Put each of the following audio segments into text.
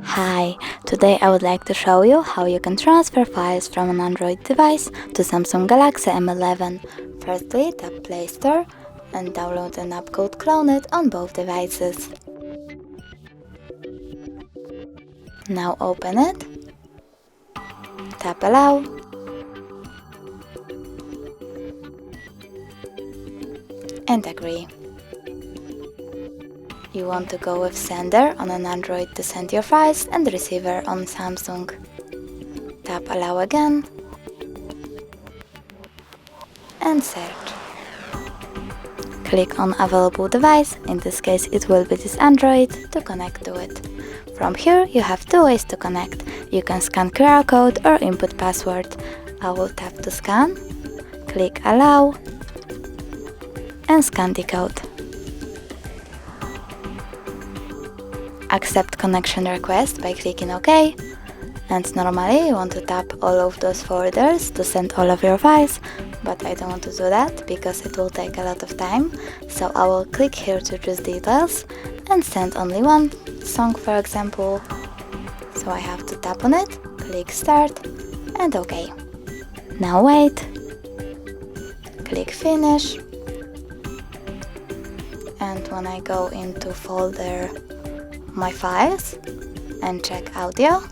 Hi, today I would like to show you how you can transfer files from an Android device to Samsung Galaxy M11. Firstly, tap Play Store and download an app called Clone It on both devices. Now open it, tap Allow, and agree. You want to go with Sender on an Android to send your files and Receiver on Samsung. Tap Allow again and search. Click on available device, in this case it will be this Android, to connect to it. From here you have two ways to connect. You can scan QR code or input password. I will tap to scan, click Allow and scan the code. Accept connection request by clicking OK. And normally you want to tap all of those folders to send all of your files, but I don't want to do that because it will take a lot of time. So I will click here to choose details and send only one song, for example. So I have to tap on it, click Start and OK. Now wait. Click Finish. And when I go into folder My Files and check Audio,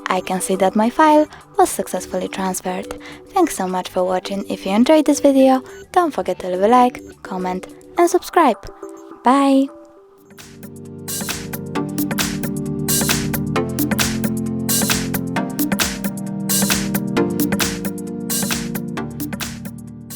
I can see that my file was successfully transferred. Thanks so much for watching. If you enjoyed this video, don't forget to leave a like, comment and subscribe. Bye!